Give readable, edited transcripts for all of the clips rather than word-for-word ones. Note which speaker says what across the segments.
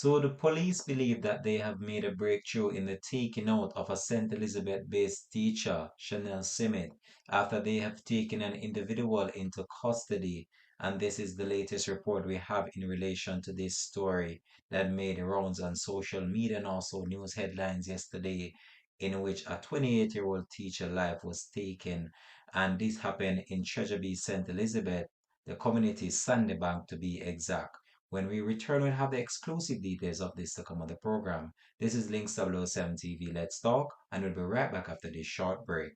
Speaker 1: So the police believe that they have made a breakthrough in the taking out of a St. Elizabeth-based teacher, Chanel Simit, after they have taken an individual into custody. And this is the latest report we have in relation to this story that made rounds on social media and also news headlines yesterday, in which a 28-year-old teacher life was taken. And this happened in Treasure Bay, St. Elizabeth, the community Sandybank to be exact. When we return, we'll have the exclusive details of this to come on the program. This is Links 007 TV. Let's talk, and we'll be right back after this short break.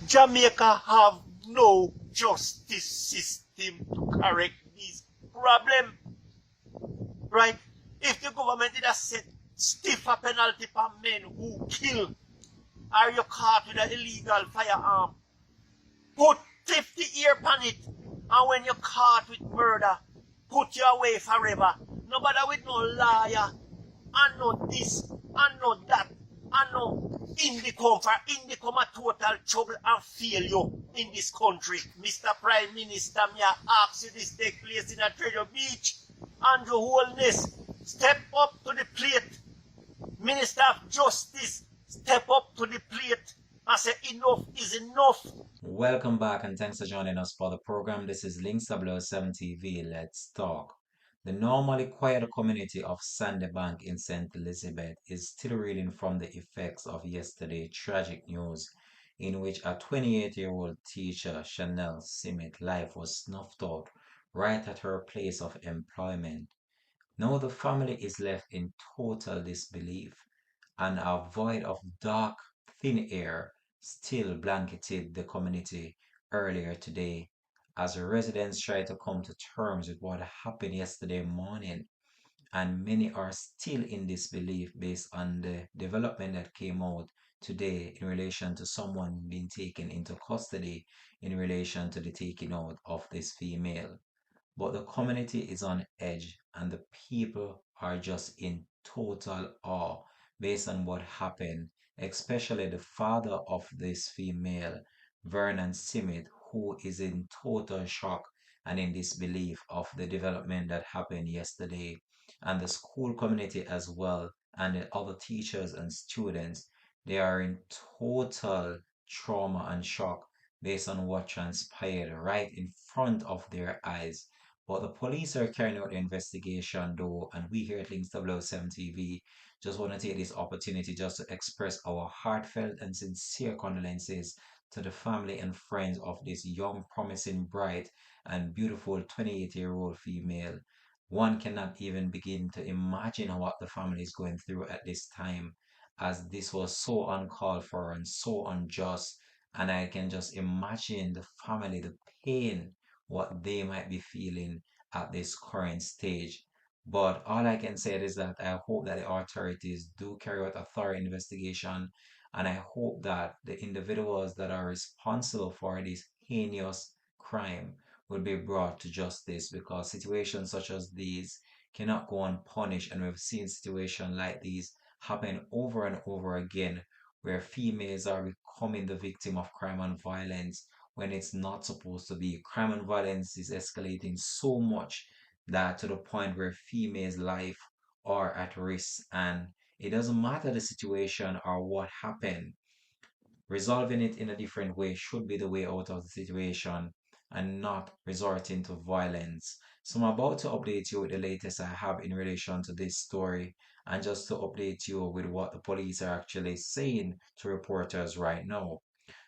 Speaker 2: Jamaica have no justice system to correct these problems, right? If the government did a set stiffer penalty for men who kill, or you caught with an illegal firearm, put 50 years on it, and when you're caught with murder, put you away forever. Nobody with no lawyer, and no this, and no that, and no Indicom for Indicom a total trouble and failure in this country. Mr. Prime Minister, me I ask you this take place in a Treasure Beach. Andrew Holness, step up to the plate. Minister of Justice, step up to the plate and say enough is enough.
Speaker 1: Welcome back, and thanks for joining us for the program. This is Links 007 TV. Let's talk. The normally quiet community of Sandybank in St. Elizabeth is still reeling from the effects of yesterday's tragic news in which a 28-year-old teacher, Chanel Simit, life was snuffed out right at her place of employment. Now the family is left in total disbelief, and a void of dark, thin air still blanketed the community earlier today as residents try to come to terms with what happened yesterday morning. And many are still in disbelief based on the development that came out today in relation to someone being taken into custody in relation to the taking out of this female. But the community is on edge and the people are just in total awe based on what happened, especially the father of this female, Vernon Simit, who is in total shock and in disbelief of the development that happened yesterday, and the school community as well, and the other teachers and students. They are in total trauma and shock based on what transpired right in front of their eyes. But the police are carrying out the investigation though, and we here at Links 007 TV just want to take this opportunity just to express our heartfelt and sincere condolences to the family and friends of this young, promising, bright, and beautiful 28-year-old female. One cannot even begin to imagine what the family is going through at this time, as this was so uncalled for and so unjust. And I can just imagine the family, the pain, what they might be feeling at this current stage. But all I can say is that I hope that the authorities do carry out a thorough investigation, and I hope that the individuals that are responsible for this heinous crime will be brought to justice, because situations such as these cannot go unpunished. And we've seen situations like these happen over and over again where females are becoming the victim of crime and violence when it's not supposed to be. Crime and violence is escalating so much that to the point where females' life are at risk, and it doesn't matter the situation or what happened. Resolving it in a different way should be the way out of the situation and not resorting to violence. So I'm about to update you with the latest I have in relation to this story, and just to update you with what the police are actually saying to reporters right now.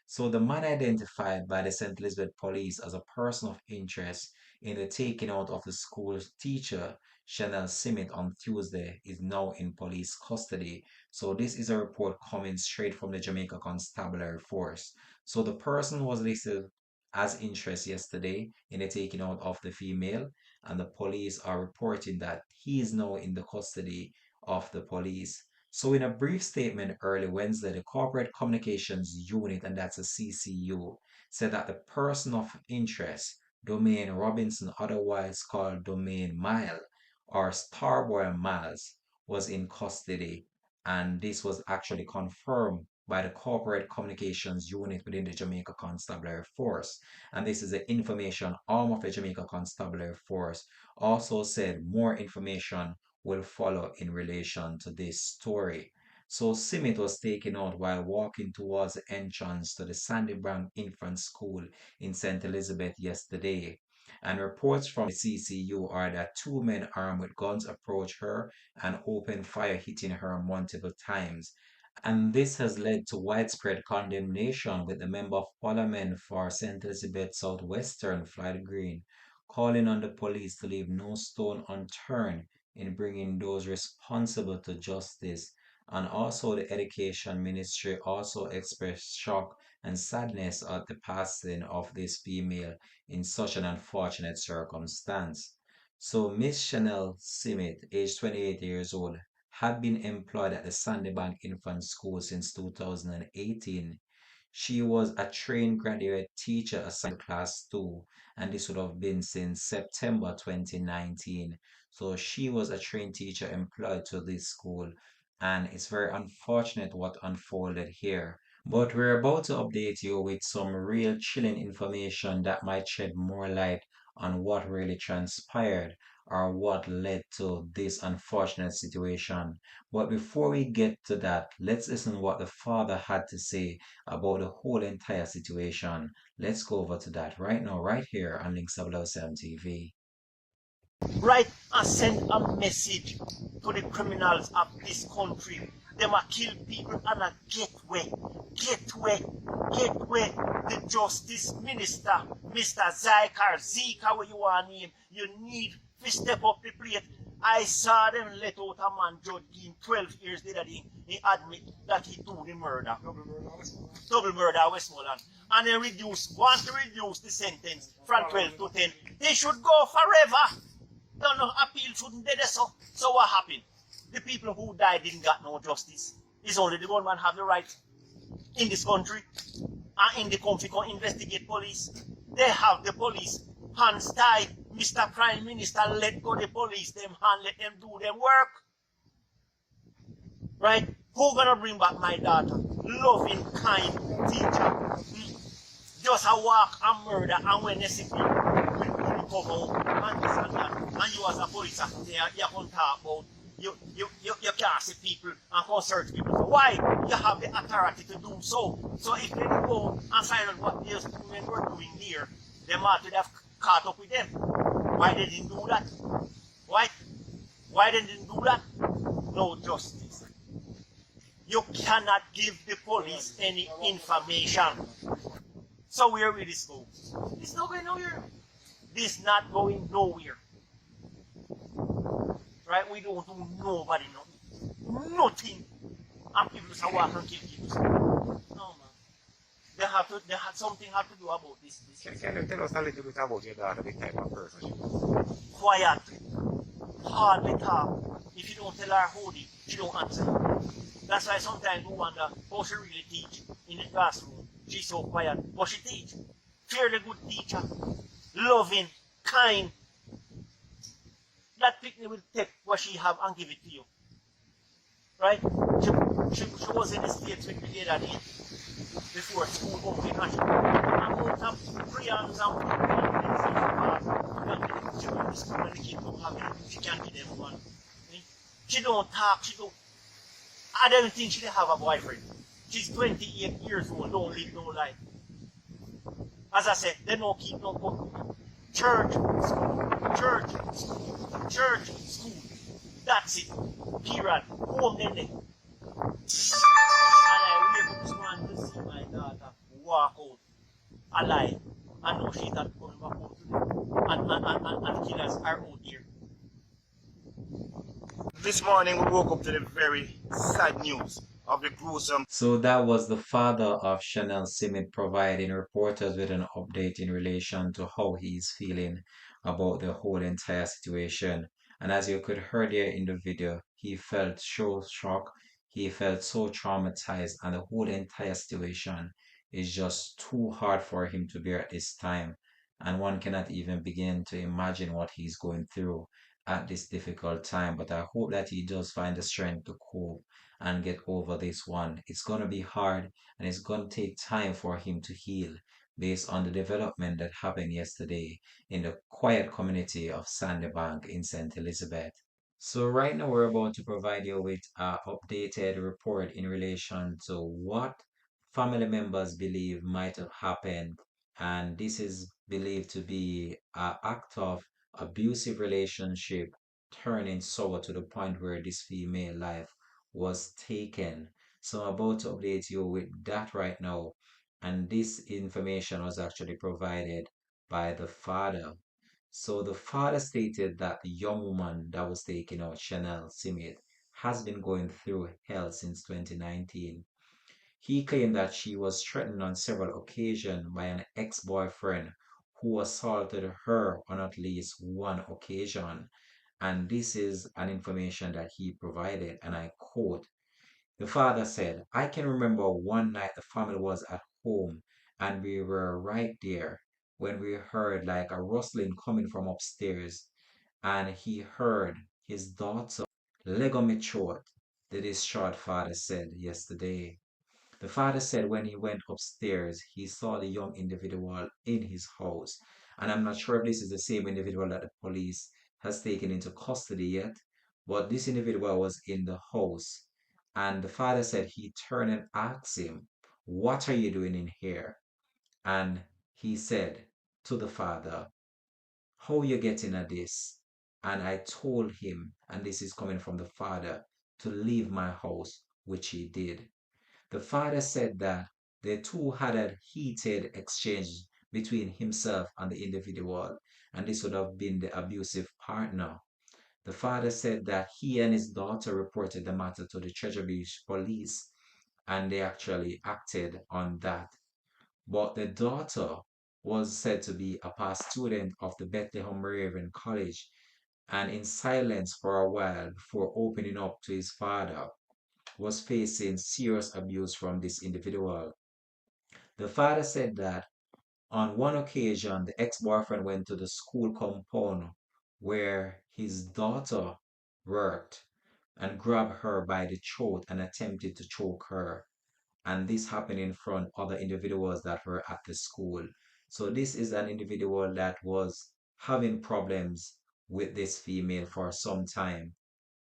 Speaker 1: So the man identified by the St. Elizabeth police as a person of interest in the taking out of the school's teacher, Chanel Simit, on Tuesday is now in police custody. So this is a report coming straight from the Jamaica Constabulary Force. So the person was listed as interest yesterday in the taking out of the female, and the police are reporting that he is now in the custody of the police. So, in a brief statement early Wednesday, the Corporate Communications Unit, and that's a CCU, said that the person of interest Domain Robinson, otherwise called Domain Mile or Starboy Miles, was in custody, and this was actually confirmed by the Corporate Communications Unit within the Jamaica Constabulary Force. And this is the information arm of the Jamaica Constabulary Force. Also said more information will follow in relation to this story. So Simit was taken out while walking towards the entrance to the Sandy Bank Infant School in St. Elizabeth yesterday. And reports from the CCU are that two men armed with guns approached her and opened fire, hitting her multiple times. And this has led to widespread condemnation, with the Member of Parliament for St. Elizabeth Southwestern, Floyd Green, calling on the police to leave no stone unturned in bringing those responsible to justice. And also the Education Ministry also expressed shock and sadness at the passing of this female in such an unfortunate circumstance. So Miss Chanel Simit, aged 28 years old, had been employed at the Sandybank Infant School since 2018. She was a trained graduate teacher assigned to Class 2, and this would have been since September 2019. So she was a trained teacher employed to this school, and it's very unfortunate what unfolded here. But we're about to update you with some real chilling information that might shed more light on what really transpired or what led to this unfortunate situation. But before we get to that, let's listen what the father had to say about the whole entire situation. Let's go over to that right now, right here on Links 007 TV.
Speaker 2: Right, and send a message to the criminals of this country. Them a kill people and a get away. The Justice Minister, Mr. Zika, what you want name, you need to step up the plate. I saw them let out a man judge him 12 years later. He admit that he do the murder. Double murder Westmoreland. And they want to reduce the sentence from 12 to 10. They should go forever. No appeal shouldn't do this. So what happened? The people who died didn't get no justice. It's only the government have the right in this country and in the country to investigate police. They have the police hands tied. Mr. Prime Minister, let go the police, them hand, let them do them work. Right? Who gonna bring back my daughter? Loving, kind teacher. Just a walk and murder, and when they see people will come out and this and that. And you as a police officer, you can talk about you can't see people and can search people. So why? You have the authority to do so. So if they go and find out what these women were doing there, they might have caught up with them. Why they didn't do that? Why they didn't do that? No justice. You cannot give the police any information. So where will this go? It's not going nowhere. This not going nowhere. Right? We don't do nobody nothing. And people just walk and kill people. No man. They have something have to do about this.
Speaker 3: Can you tell us a little bit about your daughter, the type of person she was?
Speaker 2: Quiet. Hardly talk. If you don't tell her hold it, she don't answer. That's why sometimes we wonder how she really teach in the classroom. She's so quiet, but she teach. Fairly good teacher. Loving, kind. That picnic will take what she have and give it to you. Right? She was in the States with me the other day before school opened, and she wrote up crayons and she went to school and the kids don't have it. She can't give them one. She don't talk, I don't think she have a boyfriend. She's 28 years old, don't live no life. As I said, they don't keep no company. Church, school, church, school, church, school. That's it. Period. Home then. And I wake up this morning to see my daughter walk out alive. I know she's not coming back home today. And the killers are out here. This morning we woke up to the very sad news of the gruesome.
Speaker 1: So that was the father of Chanel Simit providing reporters with an update in relation to how he's feeling about the whole entire situation. And as you could hear there in the video, he felt so shocked, he felt so traumatized, and the whole entire situation is just too hard for him to bear at this time. and one cannot even begin to imagine what he's going through at this difficult time. But I hope that he does find the strength to cope and get over this one. It's going to be hard and it's going to take time for him to heal based on the development that happened yesterday in the quiet community of Sandybank in St. Elizabeth. So right now we're about to provide you with an updated report in relation to what family members believe might have happened, and this is believed to be an act of abusive relationship turning sour to the point where this female life was taken. So I'm about to update you with that right now, and this information was actually provided by the father. So the father stated that the young woman that was taken out, Chanel Simit, has been going through hell since 2019. He claimed that she was threatened on several occasions by an ex-boyfriend who assaulted her on at least one occasion. And this is an information that he provided, and I quote, the father said, I can remember one night the family was at home and we were right there when we heard like a rustling coming from upstairs, and he heard his daughter leg on my throat, the distraught father said yesterday. The father said when he went upstairs, he saw the young individual in his house. And I'm not sure if this is the same individual that the police has taken into custody yet, but this individual was in the house. And the father said he turned and asked him, what are you doing in here? And he said to the father, how you getting at this? And I told him, and this is coming from the father, to leave my house, which he did. The father said that the two had a heated exchange between himself and the individual, and this would have been the abusive partner. The father said that he and his daughter reported the matter to the Treasure Beach police, and they actually acted on that. But the daughter was said to be a past student of the Bethlehem Raven College, and in silence for a while before opening up to his father, was facing serious abuse from this individual. The father said that on one occasion, the ex boyfriend went to the school compound where his daughter worked and grabbed her by the throat and attempted to choke her. And this happened in front of other individuals that were at the school. So, this is an individual that was having problems with this female for some time,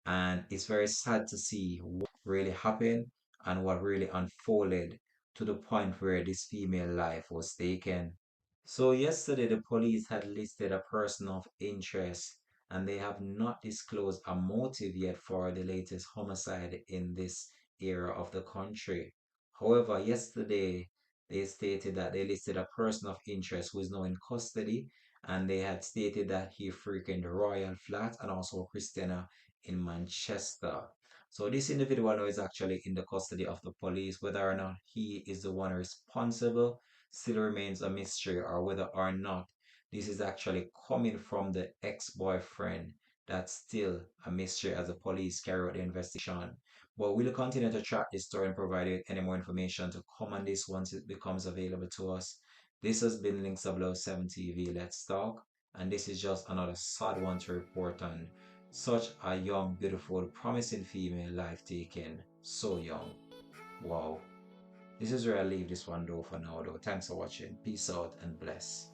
Speaker 1: and it's very sad to see what really happened and what really unfolded to the point where this female life was taken. So yesterday the police had listed a person of interest, and they have not disclosed a motive yet for the latest homicide in this area of the country. However, yesterday they stated that they listed a person of interest who is now in custody, and they had stated that he frequented the Royal Flat and also Christiana in Manchester. So this individual now is actually in the custody of the police. Whether or not he is the one responsible still remains a mystery, or whether or not this is actually coming from the ex-boyfriend. That's still a mystery as the police carry out the investigation. But we'll continue to track this story and provide you with any more information to come on this once it becomes available to us. This has been Links of Love 7 TV. Let's talk. And this is just another sad one to report on. Such a young, beautiful, promising female life taken. So young. Wow. This is where I leave this one though for now though. Thanks for watching. Peace out and bless.